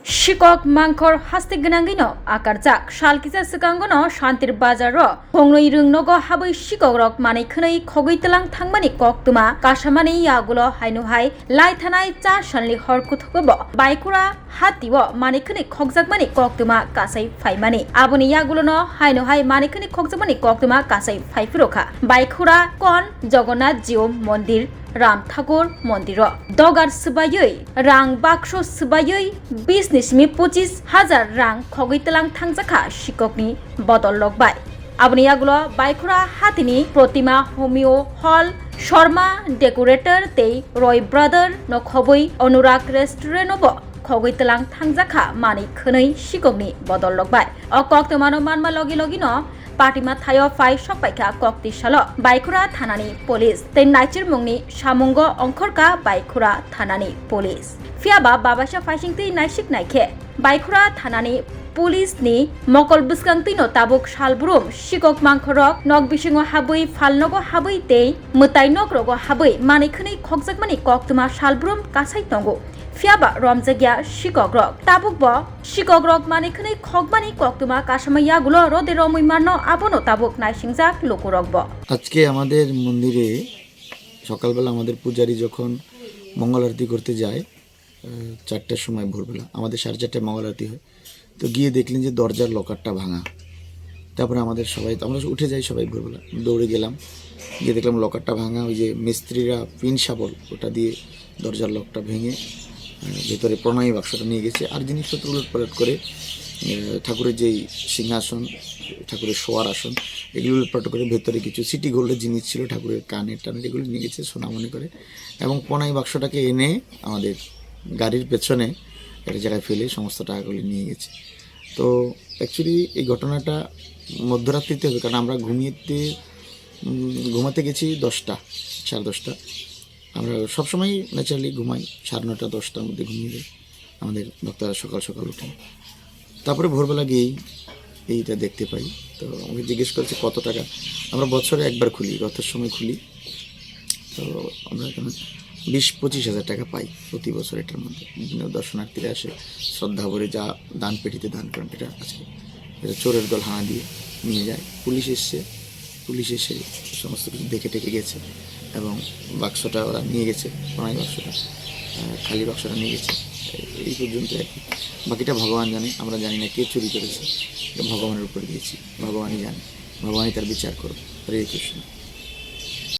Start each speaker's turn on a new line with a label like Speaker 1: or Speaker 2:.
Speaker 1: Sikok mangkor hastig gnangino Akarjak Shalkisa Sikangono Santirbazaro Khwnwi rungnogo habai Sikok rok manai khwnwi Khogwi Twlangkha koktuma kasamani yagulo hainuhai laithanai cha sanli horkuthogobo Baikhura hatiwo manai khwnwi khokjakmani koktuma kasai faimani aboni yagulono hainuhai manai khwnwi khokjakmani koktuma kasai faifurokha Baikhura kon Jagannath Jiu Mondir Ram Thakur Mondir Dogar Subayoi Rang Baksho Subayoi Business mi 25,000 rang Khogwi Twlangkha Sikokni bodol lokbai aboni yagulo Baikhura hatini protima homeo hall Sharma decorator tei Roy brother no Khogwi Anurag restaurant obo Khogwi Twlangkha mani khwnwi Sikokni bodol lokbai o koktmano manma logi no Patima Thayo Fai Sokpaikha Kokti Salo Baikhura Thanani Police Ten Naichir Mungni Samungo Ongkhorka Baikhura Thanani Police Fiaba Babasa Faisingti Naisik Naikhe Baikhura Thanani Police ni Mokol Buskangti no Tabuk Salbrum Sikok Mangkhorok Nok Bisingo Habui Falnogo Habui Tei Mutai Nokrogo Habui Mani Khwnwi Khokjakmani Koktuma Salbrum Kasai Tongo Fiaba Romjagya Sikok rok Tabuk bo Sikok rok mani khwnwi khokmani koktuma kasamaya gulo rode romui marno abono tabuk naisingjak lokorok bo
Speaker 2: আজকে আমাদের মন্দিরে সকালবেলা আমাদের পূজারী যখন মঙ্গল আরতি করতে যায় 4টার সময় ভোরবেলা আমাদের 4:30টায় মঙ্গল আরতি হয় তো গিয়ে দেখলেন যে দরজার লকারটা ভাঙা তারপরে আমাদের সবাই আমরা উঠে যাই সবাই ভোরবেলা দৌড়ে গেলাম গিয়ে দেখলাম লকারটা ভাঙা ওই যে মিস্ত্রিরা পিন শাবল ওটা দিয়ে দরজার লকটা ভেঙে ভিতরে প্রণামী বাক্সটা নিয়ে গেছে আর জিনিসপত্র উলটপালট করে ঠাকুরের যেই সিংহাসন ঠাকুরের শোয়ার আসন এগুলো উলটপালট করে ভেতরে কিছু সিটি গোল্ডের জিনিস ছিল ঠাকুরের কানের টানের এগুলো নিয়ে গেছে সোনা মনে করে এবং প্রণামী বাক্সটাকে এনে আমাদের গাড়ির পেছনে একটা জায়গায় ফেলে সমস্ত টাকাগুলি নিয়ে গেছে তো অ্যাকচুয়ালি এই ঘটনাটা মধ্যরাত্রিতে হবে কারণ আমরা ঘুমাতে গেছি 10টা 10:30 আমরা সবসময় ন্যাচারালি ঘুমাই 9:30 10টার মধ্যে ঘুমিয়ে যাই আমাদের ভক্তরা সকাল সকাল উঠে তারপরে ভোরবেলা গিয়েই এইটা দেখতে পাই তো আমি জিজ্ঞেস করছি কত টাকা আমরা বছরে একবার খুলি রথের সময় খুলি তো আমরা এখানে 20-25 হাজার টাকা পাই প্রতি বছর এটার মধ্যে বিভিন্ন দর্শনার্থীরা আসে শ্রদ্ধা ভরে যা দান পেটিতে দান করেন এটা আছে এটা চোরের দল হানা দিয়ে নিয়ে যায় পুলিশ এসে সমস্ত কিছু দেখে টেকে গেছে এবং বাক্সটা ওরা নিয়ে গেছে প্রণামী বাক্সটা খালি বাক্সটা নিয়ে গেছে এই পর্যন্ত আর কি বাকিটা ভগবান জানে আমরা জানি না কে চুরি করেছে ভগবানের উপর দিয়েছি ভগবানই জানে ভগবানই তার বিচার করবে হরে কৃষ্ণ।